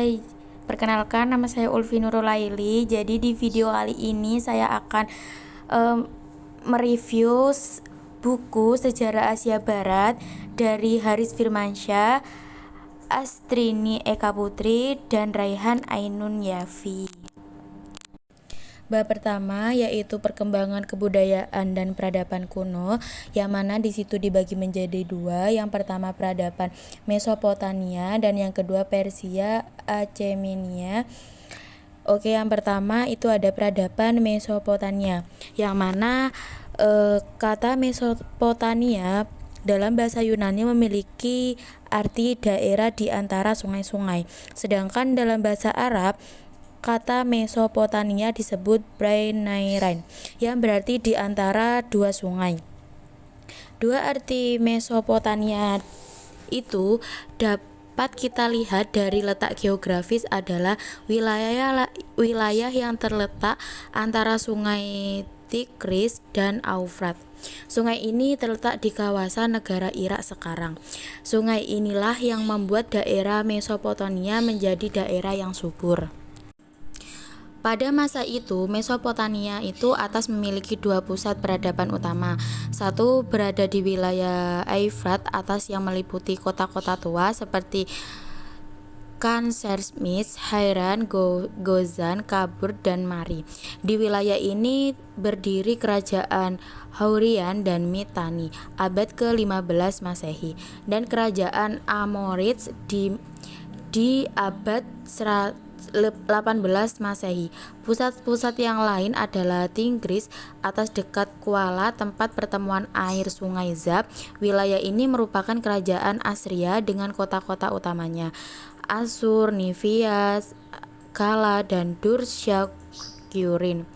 Hai, perkenalkan nama saya Ulfi Nurulaili. Jadi di video kali ini saya akan mereview buku Sejarah Asia Barat dari Haris Firmansyah, Astrini Eka Putri, dan Raihan Ainun Yafi. Bab pertama yaitu perkembangan kebudayaan dan peradaban kuno, yang mana di situ dibagi menjadi dua. Yang pertama peradaban Mesopotamia dan yang kedua Persia Achaemenida. Oke, yang pertama itu ada peradaban Mesopotamia, yang mana kata Mesopotamia dalam bahasa Yunani memiliki arti daerah di antara sungai-sungai. Sedangkan dalam bahasa Arab kata Mesopotamia disebut Brainairan, yang berarti di antara dua sungai. Dua arti Mesopotamia itu dapat kita lihat dari letak geografis adalah wilayah yang terletak antara sungai Tigris dan Eufrat. Sungai ini terletak di kawasan negara Irak sekarang. Sungai inilah yang membuat daerah Mesopotamia menjadi daerah yang subur. Pada masa itu, Mesopotamia itu atas memiliki dua pusat peradaban utama. Satu berada di wilayah Eufrat atas yang meliputi kota-kota tua seperti Khan Shersmis, Hairan, Gozan, Kabur, dan Mari. Di wilayah ini berdiri kerajaan Haurian dan Mitanni abad ke-15 Masehi dan kerajaan Amorites di abad 18 Masehi. Pusat-pusat yang lain adalah Tigris atas dekat Kuala, tempat pertemuan air Sungai Zab. Wilayah ini merupakan kerajaan Assyria dengan kota-kota utamanya Asur, Nivias, Kala, dan Dur-Syakurin,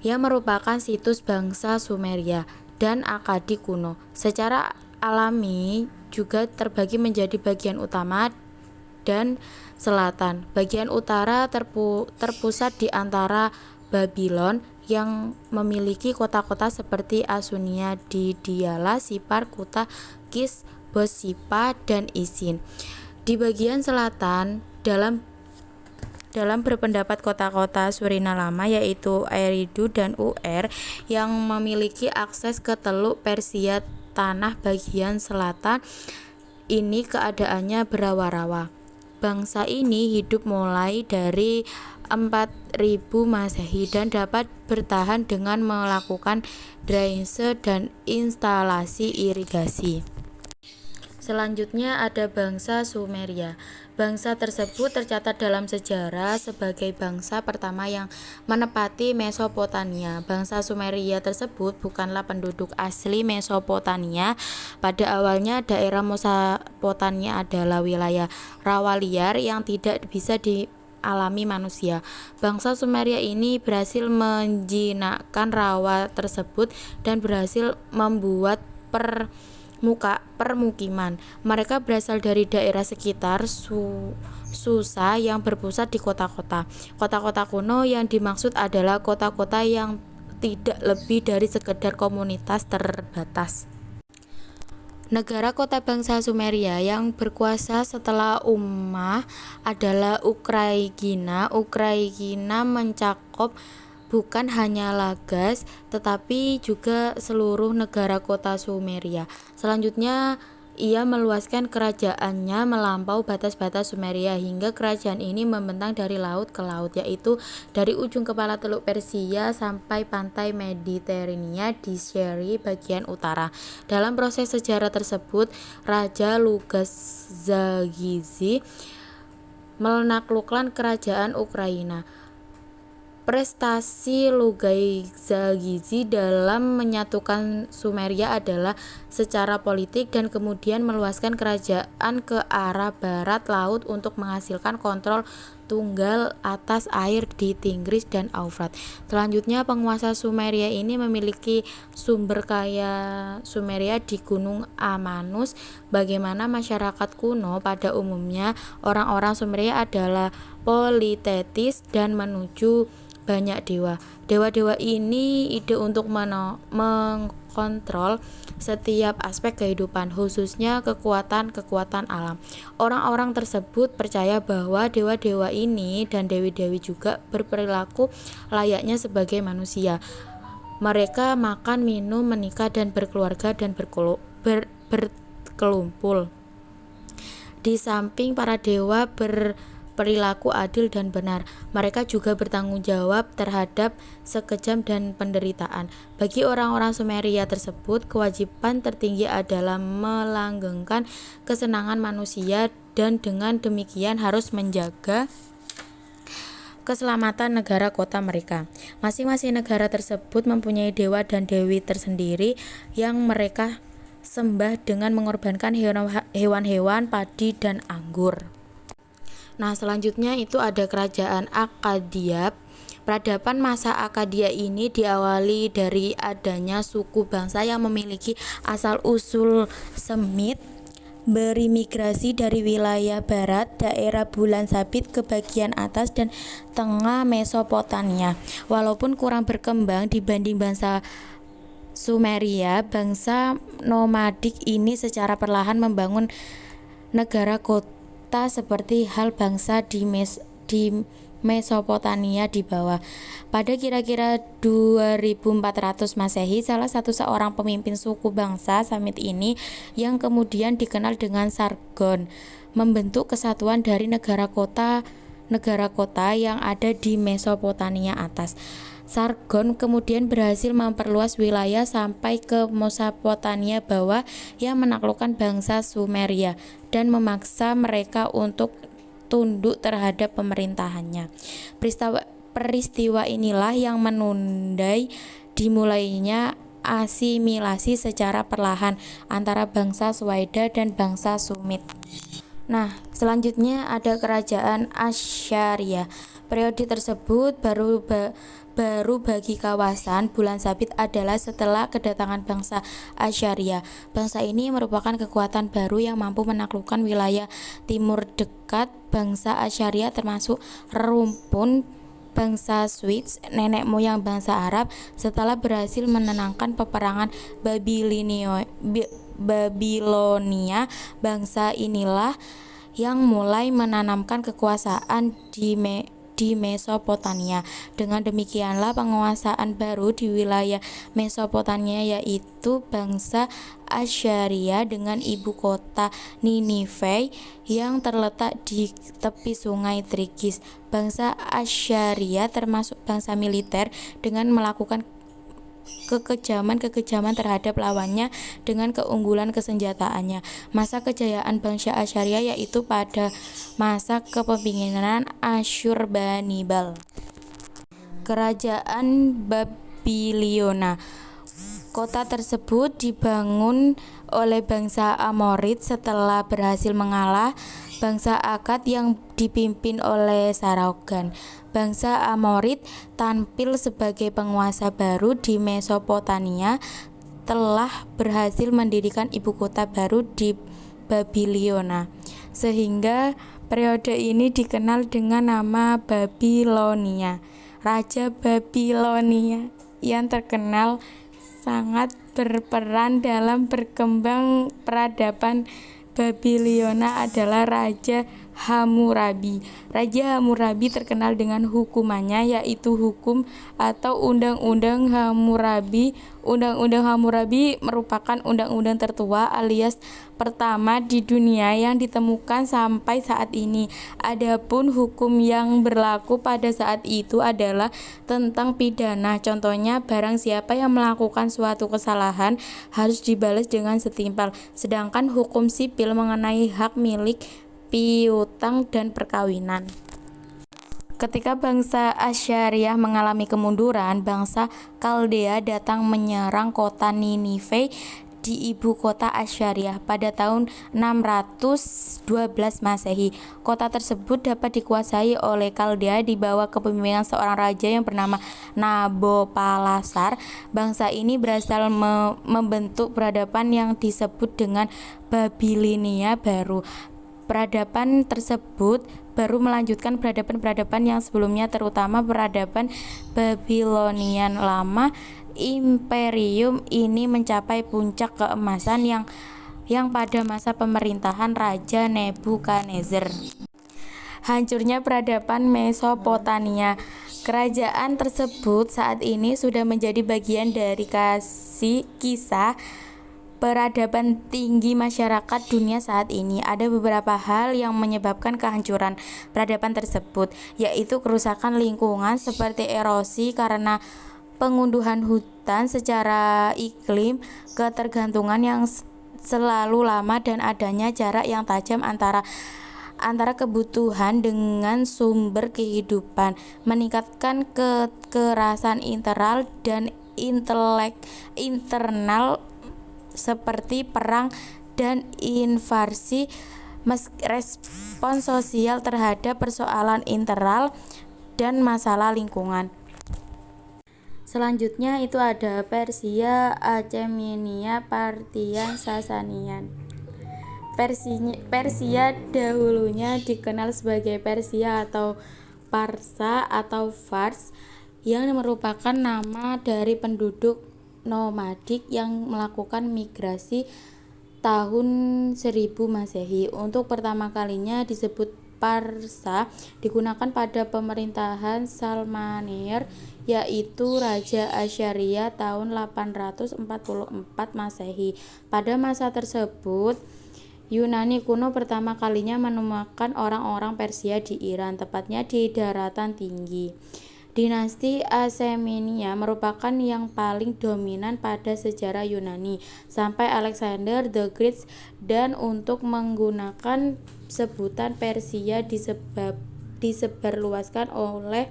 yang merupakan situs bangsa Sumeria dan Akadi kuno. Secara alami juga terbagi menjadi bagian utama dan selatan. Bagian utara terpusat di antara Babylon yang memiliki kota-kota seperti Asunia, Didiala, Sipar, Kuta, Kis, Bosipa, dan Isin. Di bagian selatan dalam berpendapat kota-kota Surina lama yaitu Eridu dan Ur yang memiliki akses ke Teluk Persia. Tanah bagian selatan ini keadaannya berawar-awar. Bangsa ini hidup mulai dari 4000 Masehi dan dapat bertahan dengan melakukan drainase dan instalasi irigasi. Selanjutnya ada bangsa Sumeria. Bangsa tersebut tercatat dalam sejarah sebagai bangsa pertama yang menempati Mesopotamia. Bangsa Sumeria tersebut bukanlah penduduk asli Mesopotamia. Pada awalnya daerah Mesopotamia adalah wilayah rawa liar yang tidak bisa dialami manusia. Bangsa Sumeria ini berhasil menjinakkan rawa tersebut dan berhasil membuat permukiman. Mereka berasal dari daerah sekitar Susa yang berpusat di kota-kota. Kota-kota kuno yang dimaksud adalah kota-kota yang tidak lebih dari sekedar komunitas terbatas. Negara kota bangsa Sumeria yang berkuasa setelah Umayyah adalah Ukraina. Ukraina mencakup bukan hanya Lagas, tetapi juga seluruh negara kota Sumeria. Selanjutnya, ia meluaskan kerajaannya melampaui batas-batas Sumeria hingga kerajaan ini membentang dari laut ke laut, yaitu dari ujung kepala Teluk Persia sampai pantai Mediterania di Syria bagian utara. Dalam proses sejarah tersebut, Raja Lugazagizi menaklukkan kerajaan Ukraina. Prestasi Lugazagizi dalam menyatukan Sumeria adalah secara politik dan kemudian meluaskan kerajaan ke arah barat laut untuk menghasilkan kontrol tunggal atas air di Tigris dan Eufrat. Selanjutnya, penguasa Sumeria ini memiliki sumber kaya Sumeria di Gunung Amanus. Bagaimana masyarakat kuno pada umumnya, orang-orang Sumeria adalah politetis dan menuju banyak dewa. Dewa-dewa ini ide untuk mengkontrol setiap aspek kehidupan, khususnya kekuatan-kekuatan alam. Orang-orang tersebut percaya bahwa dewa-dewa ini dan dewi-dewi juga berperilaku layaknya sebagai manusia. Mereka makan, minum, menikah, dan berkeluarga dan berkelumpul. Di samping para dewa berperilaku adil dan benar, mereka juga bertanggung jawab terhadap sekejam dan penderitaan. Bagi orang-orang Sumeria tersebut, kewajiban tertinggi adalah melanggengkan kesenangan manusia dan dengan demikian harus menjaga keselamatan negara kota mereka. Masing-masing negara tersebut mempunyai dewa dan dewi tersendiri yang mereka sembah dengan mengorbankan hewan-hewan, padi, dan anggur. Nah, selanjutnya itu ada kerajaan Akkadia. Peradaban masa Akkadia ini diawali dari adanya suku bangsa yang memiliki asal-usul Semit berimigrasi dari wilayah barat daerah Bulan Sabit ke bagian atas dan tengah Mesopotamia. Walaupun kurang berkembang dibanding bangsa Sumeria, bangsa nomadik ini secara perlahan membangun negara kota seperti hal bangsa di Mesopotamia di bawah. Pada kira-kira 2400 Masehi, salah satu seorang pemimpin suku bangsa Samit ini yang kemudian dikenal dengan Sargon membentuk kesatuan dari negara kota yang ada di Mesopotamia atas. Sargon kemudian berhasil memperluas wilayah sampai ke Mesopotamia bawah yang menaklukkan bangsa Sumeria dan memaksa mereka untuk tunduk terhadap pemerintahannya. Peristiwa inilah yang menundai dimulainya asimilasi secara perlahan antara bangsa Suwaida dan bangsa Sumit. Nah, selanjutnya ada kerajaan Assyria. Periode tersebut baru bagi kawasan Bulan Sabit adalah setelah kedatangan bangsa Assyria. Bangsa ini merupakan kekuatan baru yang mampu menaklukkan wilayah timur dekat. Bangsa Assyria termasuk rumpun bangsa Swiss, nenek moyang bangsa Arab, setelah berhasil menenangkan peperangan Babilonia. Bangsa inilah yang mulai menanamkan kekuasaan di Mesopotamia. Dengan demikianlah penguasaan baru di wilayah Mesopotamia yaitu bangsa Assyria dengan ibu kota Ninive yang terletak di tepi sungai Tigris. Bangsa Assyria termasuk bangsa militer dengan melakukan kekejaman terhadap lawannya dengan keunggulan kesenjataannya. Masa kejayaan bangsa Assyria yaitu pada masa kepemimpinan Asyurbanipal. Kerajaan Babilonia. Kota tersebut dibangun oleh bangsa Amorid setelah berhasil mengalah bangsa Akkad yang dipimpin oleh Sargon. Bangsa Amorid tampil sebagai penguasa baru di Mesopotamia, telah berhasil mendirikan ibu kota baru di Babilonia, sehingga periode ini dikenal dengan nama Babilonia. Raja Babilonia yang terkenal sangat berperan dalam berkembang peradaban Babilonia adalah Raja Hammurabi. Raja Hammurabi terkenal dengan hukumannya yaitu hukum atau Undang-Undang Hammurabi. Undang-Undang Hammurabi merupakan undang-undang tertua alias pertama di dunia yang ditemukan sampai saat ini. Adapun hukum yang berlaku pada saat itu adalah tentang pidana. Contohnya, barang siapa yang melakukan suatu kesalahan harus dibalas dengan setimpal. Sedangkan hukum sipil mengenai hak milik, piutang, dan perkawinan. Ketika bangsa Assyria mengalami kemunduran, bangsa Kaldea datang menyerang kota Ninive di ibu kota Assyria pada tahun 612 Masehi. Kota tersebut dapat dikuasai oleh Kaldea di bawah kepemimpinan seorang raja yang bernama Nabopolassar. Bangsa ini berhasil membentuk peradaban yang disebut dengan Babilonia baru. Peradaban tersebut baru melanjutkan peradaban-peradaban yang sebelumnya, terutama peradaban Babilonian lama. imperium ini mencapai puncak keemasan yang pada masa pemerintahan Raja Nebukadnezar. Hancurnya peradaban Mesopotamia. Kerajaan tersebut saat ini sudah menjadi bagian dari kisah peradaban tinggi masyarakat dunia saat ini. Ada beberapa hal yang menyebabkan kehancuran peradaban tersebut, yaitu kerusakan lingkungan seperti erosi karena pengunduhan hutan secara iklim, ketergantungan yang selalu lama, dan adanya jarak yang tajam antara kebutuhan dengan sumber kehidupan, meningkatkan kekerasan internal dan internal seperti perang dan invasi. Respon sosial terhadap persoalan internal dan masalah lingkungan. Selanjutnya itu ada Persia, Achaemenia, Parthia, Sasanian. Persia dahulunya dikenal sebagai Persia atau Parsa atau Fars, yang merupakan nama dari penduduk nomadik yang melakukan migrasi tahun 1000 Masehi. Untuk pertama kalinya disebut Parsa digunakan pada pemerintahan Salmaneser, yaitu Raja Assyria tahun 844 Masehi. Pada masa tersebut Yunani kuno pertama kalinya menemukan orang-orang Persia di Iran, tepatnya di daratan tinggi. Dinasti Achaemenia merupakan yang paling dominan pada sejarah Yunani sampai Alexander the Great, dan untuk menggunakan sebutan Persia disebarluaskan oleh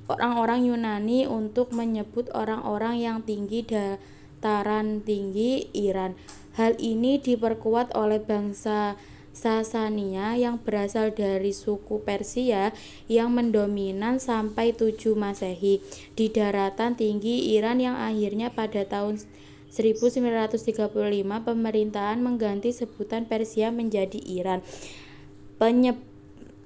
orang-orang Yunani untuk menyebut orang-orang yang tinggi dataran tinggi Iran. Hal ini diperkuat oleh bangsa Sasania yang berasal dari suku Persia yang mendominan sampai 7 Masehi di daratan tinggi Iran, yang akhirnya pada tahun 1935 pemerintahan mengganti sebutan Persia menjadi Iran.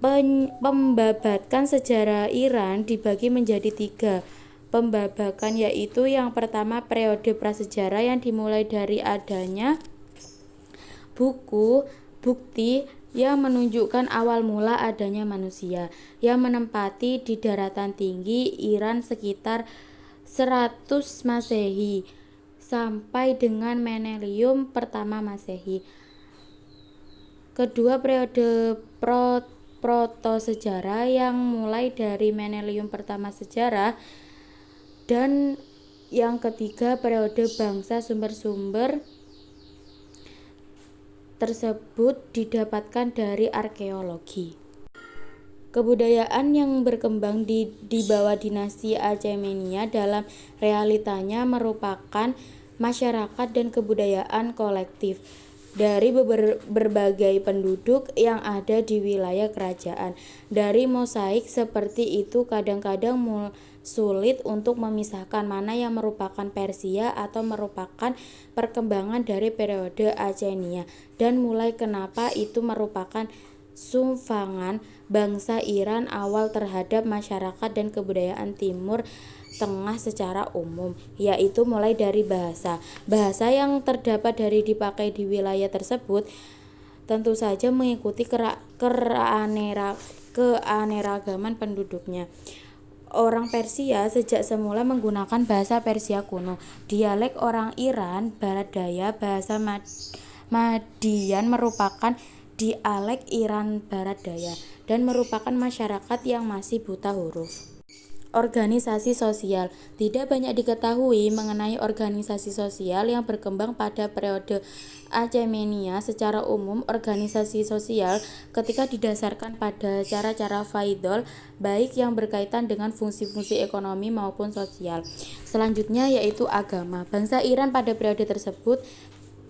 Pembabakan sejarah Iran dibagi menjadi 3 pembabakan, yaitu yang pertama periode prasejarah yang dimulai dari adanya bukti yang menunjukkan awal mula adanya manusia yang menempati di daratan tinggi Iran sekitar 100 Masehi sampai dengan milenium pertama Masehi. Kedua, periode proto-sejarah yang mulai dari milenium pertama sejarah. Dan yang ketiga, periode bangsa. Sumber-sumber tersebut didapatkan dari arkeologi. Kebudayaan yang berkembang di bawah dinasti Achaemenia dalam realitanya merupakan masyarakat dan kebudayaan kolektif dari berbagai penduduk yang ada di wilayah kerajaan. Dari mosaik seperti itu kadang-kadang sulit untuk memisahkan mana yang merupakan Persia atau merupakan perkembangan dari periode Achaemenia, dan mulai kenapa itu merupakan sumbangan bangsa Iran awal terhadap masyarakat dan kebudayaan Timur Tengah secara umum, yaitu mulai dari bahasa yang terdapat dari dipakai di wilayah tersebut tentu saja mengikuti keanekaragaman penduduknya. Orang Persia sejak semula menggunakan bahasa Persia kuno. Dialek orang Iran Barat Daya, bahasa Madian merupakan dialek Iran Barat Daya dan merupakan masyarakat yang masih buta huruf. Organisasi sosial. Tidak banyak diketahui mengenai organisasi sosial yang berkembang pada periode Achaemenia. Secara umum, organisasi sosial ketika didasarkan pada cara-cara faidol, baik yang berkaitan dengan fungsi-fungsi ekonomi maupun sosial. Selanjutnya yaitu agama. Bangsa Iran pada periode tersebut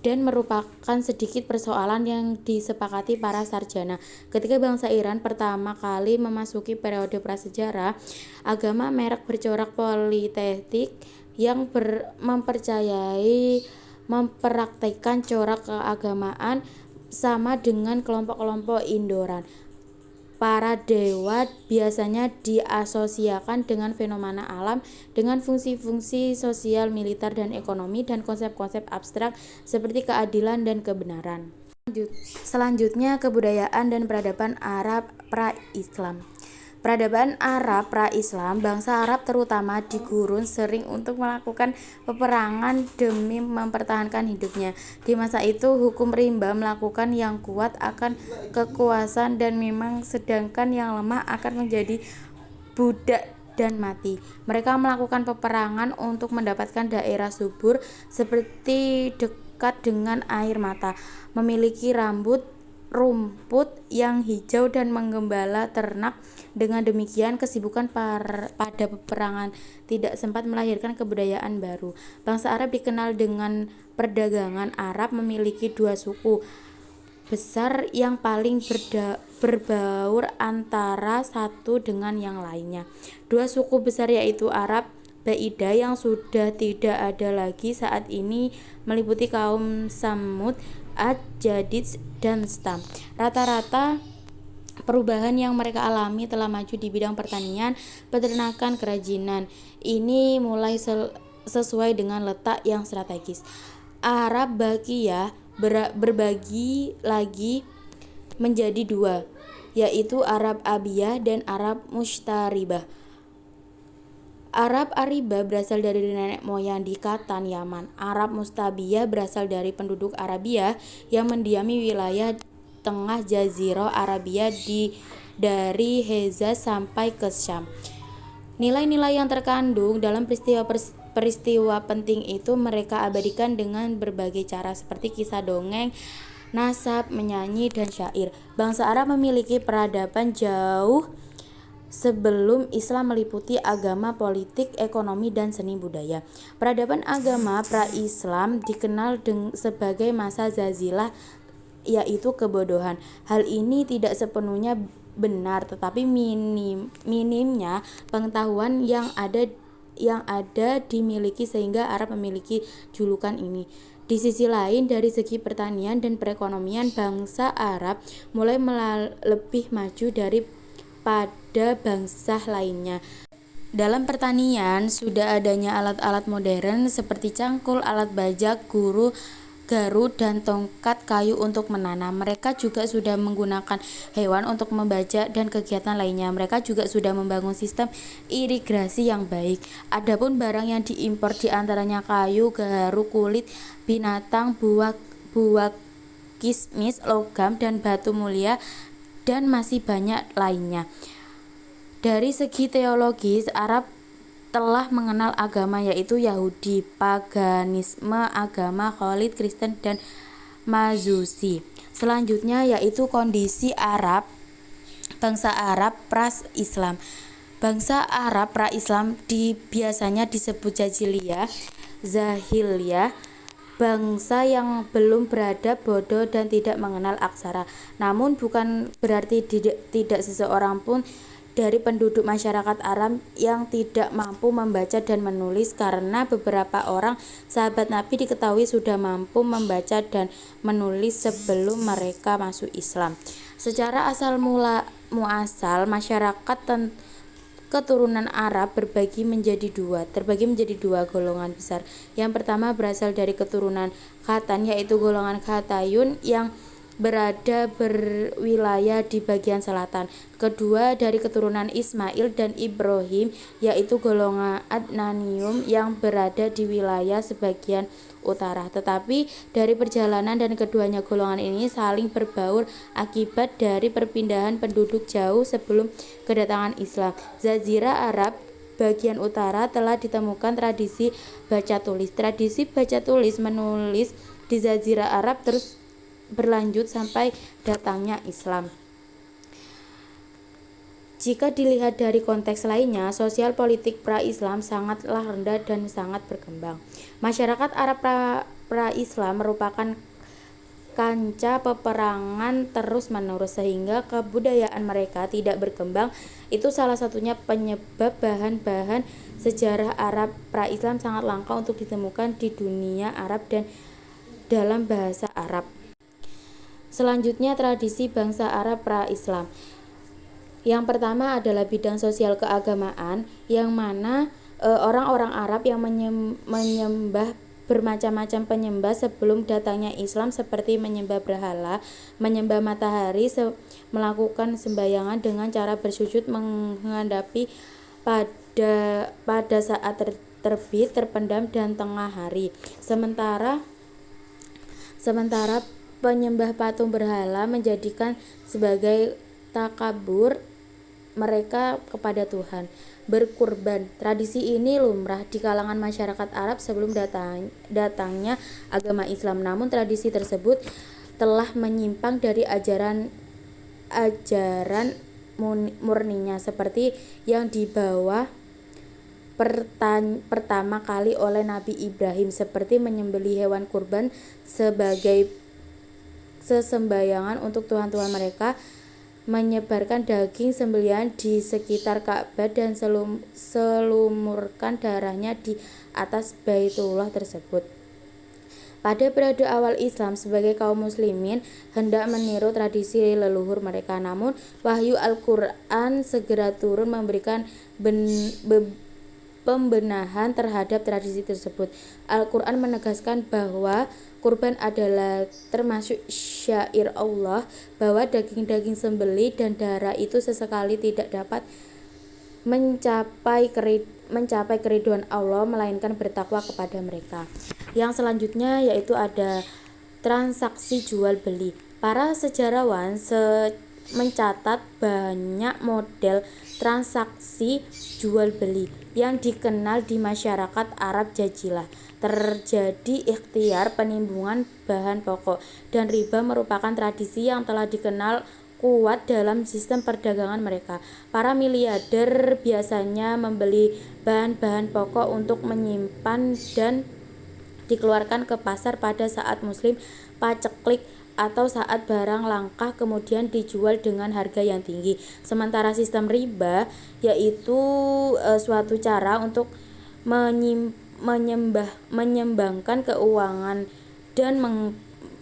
dan merupakan sedikit persoalan yang disepakati para sarjana. Ketika bangsa Iran pertama kali memasuki periode prasejarah, agama merek bercorak politeistik yang mempraktikkan corak keagamaan sama dengan kelompok-kelompok Indoran. Para dewa biasanya diasosiasikan dengan fenomena alam, dengan fungsi-fungsi sosial, militer, dan ekonomi, dan konsep-konsep abstrak seperti keadilan dan kebenaran. Selanjutnya, kebudayaan dan peradaban Arab pra-Islam. Peradaban Arab pra-Islam, bangsa Arab terutama di gurun sering untuk melakukan peperangan demi mempertahankan hidupnya. Di masa itu, hukum rimba melakukan yang kuat akan kekuasaan dan memang sedangkan yang lemah akan menjadi budak dan mati. Mereka melakukan peperangan untuk mendapatkan daerah subur seperti dekat dengan air mata, memiliki rumput yang hijau dan menggembala ternak. Dengan demikian, kesibukan pada peperangan tidak sempat melahirkan kebudayaan baru. Bangsa Arab dikenal dengan perdagangan. Arab memiliki dua suku besar yang paling berbaur antara satu dengan yang lainnya. Dua suku besar yaitu Arab Baidah yang sudah tidak ada lagi saat ini meliputi kaum Samud, Ad, Jadid, dan Stam. Rata-rata perubahan yang mereka alami telah maju di bidang pertanian, peternakan, kerajinan. Ini mulai sesuai dengan letak yang strategis. Arab Baqiyah berbagi lagi menjadi dua, yaitu Arab Abiyah dan Arab Mushtaribah. Arab Aribah berasal dari nenek moyang di Katan, Yaman. Arab Mustabiyah berasal dari penduduk Arabia yang mendiami wilayah tengah Jazirah Arabia dari Hejaz sampai ke Syam. Nilai-nilai yang terkandung dalam peristiwa penting itu mereka abadikan dengan berbagai cara seperti kisah dongeng, nasab, menyanyi, dan syair. Bangsa Arab memiliki peradaban jauh sebelum Islam meliputi agama, politik, ekonomi, dan seni budaya. Peradaban agama pra-Islam dikenal sebagai masa Zazilah, yaitu kebodohan. Hal ini tidak sepenuhnya benar, tetapi minimnya pengetahuan yang ada dimiliki sehingga Arab memiliki julukan ini. Di sisi lain, dari segi pertanian dan perekonomian, bangsa Arab mulai lebih maju daripada bangsa lainnya. Dalam pertanian, sudah adanya alat-alat modern seperti cangkul, alat bajak, garu, dan tongkat kayu untuk menanam. Mereka juga sudah menggunakan hewan untuk membajak dan kegiatan lainnya. Mereka juga sudah membangun sistem irigasi yang baik. Adapun barang yang diimpor diantaranya kayu, garu, kulit binatang, buah kismis, logam, dan batu mulia, dan masih banyak lainnya. Dari segi teologis, Arab telah mengenal agama yaitu Yahudi, paganisme, agama Khalid, Kristen, dan Majusi. Selanjutnya yaitu kondisi bangsa Arab pra-Islam. Bangsa Arab pra-Islam biasanya disebut Jahiliyah, bangsa yang belum beradab, bodoh, dan tidak mengenal aksara. Namun bukan berarti tidak seseorang pun dari penduduk masyarakat Arab yang tidak mampu membaca dan menulis, karena beberapa orang sahabat Nabi diketahui sudah mampu membaca dan menulis sebelum mereka masuk Islam. Secara asal muasal, masyarakat keturunan Arab terbagi menjadi dua golongan besar. Yang pertama berasal dari keturunan Khatan, yaitu golongan Khatayun yang berwilayah di bagian selatan. Kedua dari keturunan Ismail dan Ibrahim, yaitu golongan Adnanium yang berada di wilayah sebagian utara. Tetapi dari perjalanan dan keduanya golongan ini saling berbaur akibat dari perpindahan penduduk jauh sebelum kedatangan Islam. Jazirah Arab bagian utara telah ditemukan tradisi baca tulis. Tradisi baca tulis menulis di Jazirah Arab terus berlanjut sampai datangnya Islam. Jika dilihat dari konteks lainnya, sosial politik pra-Islam sangatlah rendah dan sangat berkembang. Masyarakat Arab pra-Islam merupakan kancah peperangan terus-menerus sehingga kebudayaan mereka tidak berkembang. Itu salah satunya penyebab bahan-bahan sejarah Arab pra-Islam sangat langka untuk ditemukan di dunia Arab dan dalam bahasa Arab. Selanjutnya, tradisi bangsa Arab pra-Islam. Yang pertama adalah bidang sosial keagamaan, yang mana orang-orang Arab yang menyembah bermacam-macam penyembah sebelum datangnya Islam, seperti menyembah berhala, menyembah matahari, melakukan sembahyangan dengan cara bersujud menghadapi pada saat terbit, terpendam, dan tengah hari. Sementara penyembah patung berhala menjadikan sebagai takabur mereka kepada Tuhan. Berkurban, tradisi ini lumrah di kalangan masyarakat Arab sebelum datangnya agama Islam. Namun tradisi tersebut telah menyimpang dari ajaran murninya, seperti yang dibawa pertama kali oleh Nabi Ibrahim, seperti menyembelih hewan kurban sebagai sesembahyangan untuk Tuhan-Tuhan mereka, menyebarkan daging sembelihan di sekitar Ka'bah, dan selumurkan darahnya di atas Baitullah tersebut. Pada periode awal Islam, sebagai kaum muslimin hendak meniru tradisi leluhur mereka, namun wahyu Al-Quran segera turun memberikan pembenahan terhadap tradisi tersebut. Al-Quran menegaskan bahwa kurban adalah termasuk syair Allah, bahwa daging-daging sembelih dan darah itu sesekali tidak dapat mencapai keriduan Allah, melainkan bertakwa kepada mereka. Yang selanjutnya yaitu ada transaksi jual beli. Para sejarawan mencatat banyak model transaksi jual beli yang dikenal di masyarakat Arab Jazilah. Terjadi ikhtiar, penimbungan bahan pokok, dan riba merupakan tradisi yang telah dikenal kuat dalam sistem perdagangan mereka. Para miliarder biasanya membeli bahan-bahan pokok untuk menyimpan dan dikeluarkan ke pasar pada saat musim paceklik atau saat barang langka, kemudian dijual dengan harga yang tinggi. Sementara sistem riba yaitu suatu cara untuk menyembangkan keuangan dan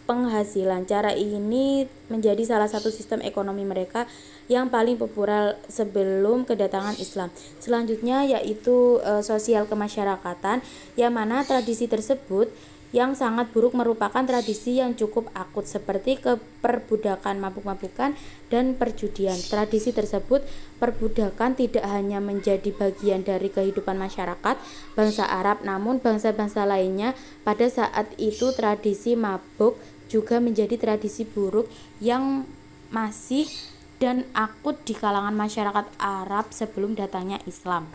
penghasilan. Cara ini menjadi salah satu sistem ekonomi mereka yang paling populer sebelum kedatangan Islam. Selanjutnya yaitu sosial kemasyarakatan, yang mana tradisi tersebut yang sangat buruk merupakan tradisi yang cukup akut, seperti perbudakan, mabuk-mabukan, dan perjudian. Tradisi tersebut, perbudakan, tidak hanya menjadi bagian dari kehidupan masyarakat bangsa Arab, namun bangsa-bangsa lainnya. Pada saat itu tradisi mabuk juga menjadi tradisi buruk yang masih dan akut di kalangan masyarakat Arab sebelum datangnya Islam.